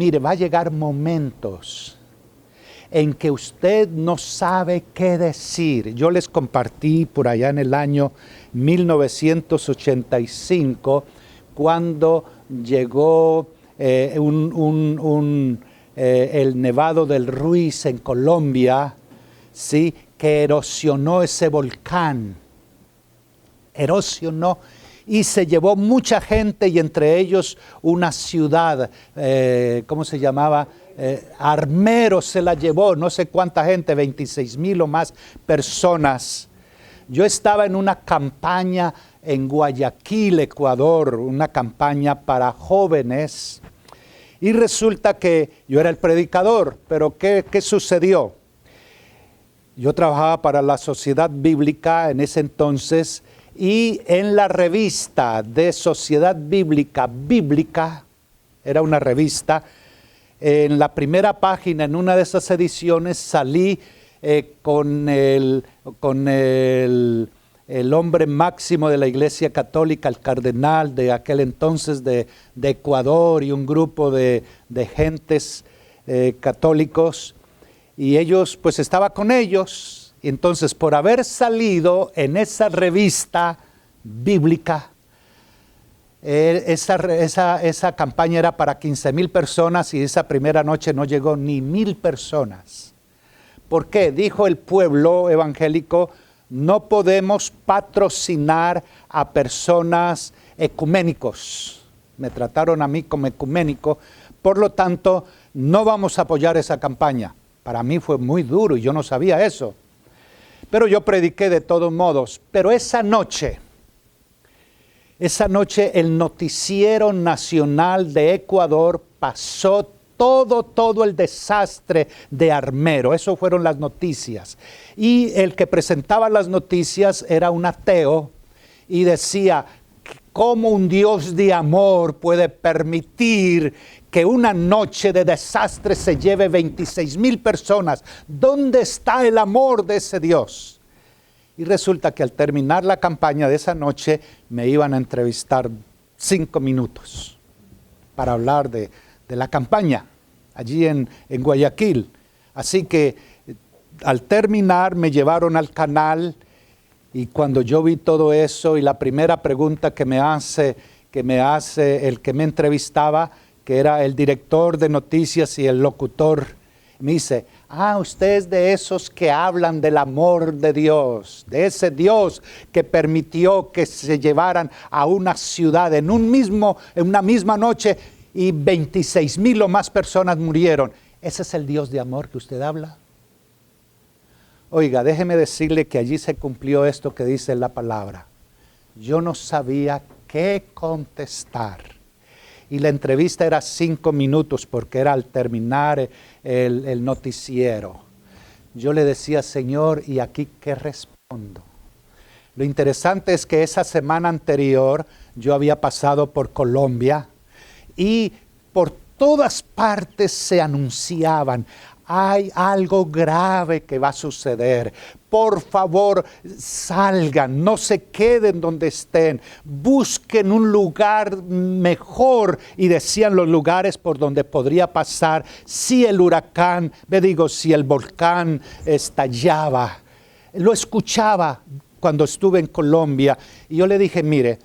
Mire, va a llegar momentos en que usted no sabe qué decir. Yo les compartí por allá en el año 1985, cuando llegó el Nevado del Ruiz en Colombia, ¿sí?, que erosionó ese volcán. Erosionó y se llevó mucha gente, y entre ellos una ciudad, ¿cómo se llamaba? Armero se la llevó, no sé cuánta gente, 26,000 o más personas. Yo estaba en una campaña en Guayaquil, Ecuador, una campaña para jóvenes, y resulta que yo era el predicador, pero ¿qué sucedió? Yo trabajaba para la Sociedad Bíblica en ese entonces, y en la revista de Sociedad Bíblica, era una revista, en la primera página, en una de esas ediciones, salí con el hombre máximo de la Iglesia Católica, el cardenal de aquel entonces de Ecuador, y un grupo de gentes católicos, y ellos, pues estaba con ellos. Y entonces, por haber salido en esa revista bíblica, esa campaña era para 15,000 personas, y esa primera noche no llegó ni 1,000 personas. ¿Por qué? Dijo el pueblo evangélico: no podemos patrocinar a personas ecuménicos. Me trataron a mí como ecuménico, por lo tanto, no vamos a apoyar esa campaña. Para mí fue muy duro y yo no sabía eso. Pero yo prediqué de todos modos. Pero esa noche el noticiero nacional de Ecuador pasó todo el desastre de Armero. Eso fueron las noticias. Y el que presentaba las noticias era un ateo y decía: ¿cómo un Dios de amor puede permitir que una noche de desastre se lleve 26,000 personas? ¿Dónde está el amor de ese Dios? Y resulta que al terminar la campaña de esa noche me iban a entrevistar 5 minutos para hablar de la campaña allí en Guayaquil. Así que al terminar me llevaron al canal, y cuando yo vi todo eso, y la primera pregunta que me hace el que me entrevistaba, que era el director de noticias y el locutor, me dice: usted es de esos que hablan del amor de Dios, de ese Dios que permitió que se llevaran a una ciudad en una misma noche, y 26,000 o más personas murieron. ¿Ese es el Dios de amor que usted habla? Oiga, déjeme decirle que allí se cumplió esto que dice la palabra. Yo no sabía qué contestar. Y la entrevista era 5 minutos, porque era al terminar el noticiero. Yo le decía: Señor, ¿y aquí qué respondo? Lo interesante es que esa semana anterior yo había pasado por Colombia, y por todas partes se anunciaban: hay algo grave que va a suceder. Por favor, salgan, no se queden donde estén, busquen un lugar mejor. Y decían los lugares por donde podría pasar si el si el volcán estallaba. Lo escuchaba cuando estuve en Colombia, y yo le dije: mire,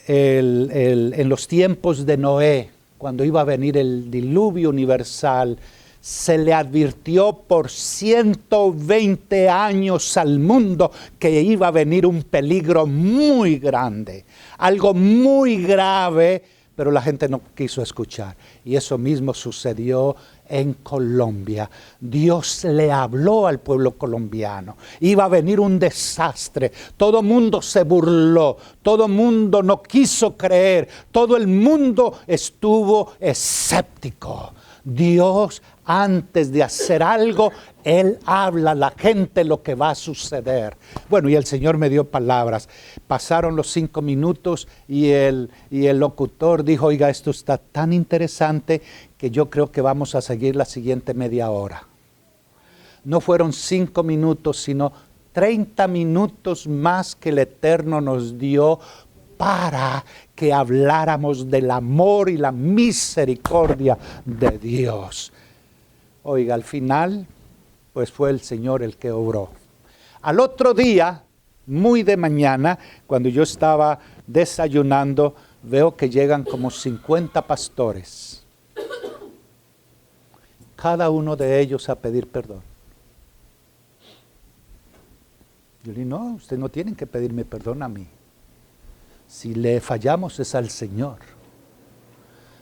en los tiempos de Noé, cuando iba a venir el diluvio universal, se le advirtió por 120 años al mundo que iba a venir un peligro muy grande, algo muy grave, pero la gente no quiso escuchar. Y eso mismo sucedió en Colombia. Dios le habló al pueblo colombiano. Iba a venir un desastre. Todo el mundo se burló. Todo el mundo no quiso creer. Todo el mundo estuvo escéptico. Dios, antes de hacer algo, Él habla a la gente lo que va a suceder. Bueno, y el Señor me dio palabras. Pasaron los 5 minutos y el locutor dijo: oiga, esto está tan interesante que yo creo que vamos a seguir la siguiente media hora. No fueron 5 minutos, sino 30 minutos más que el Eterno nos dio para que habláramos del amor y la misericordia de Dios. Oiga, al final, pues fue el Señor el que obró. Al otro día, muy de mañana, cuando yo estaba desayunando, veo que llegan como 50 pastores. Cada uno de ellos a pedir perdón. Yo le dije, no, ustedes no tienen que pedirme perdón a mí. Si le fallamos es al Señor.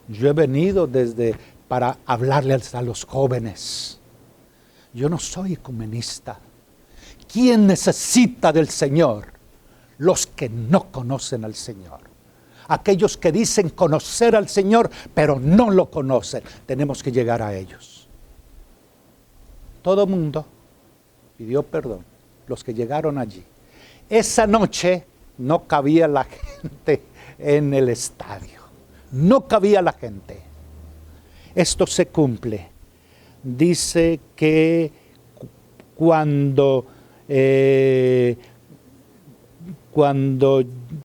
Yo he venido para hablarles a los jóvenes. Yo no soy ecumenista. ¿Quién necesita del Señor? Los que no conocen al Señor. Aquellos que dicen conocer al Señor, pero no lo conocen. Tenemos que llegar a ellos. Todo mundo pidió perdón. Los que llegaron allí. Esa noche no cabía la gente en el estadio. No cabía la gente. Esto se cumple. Dice que cuando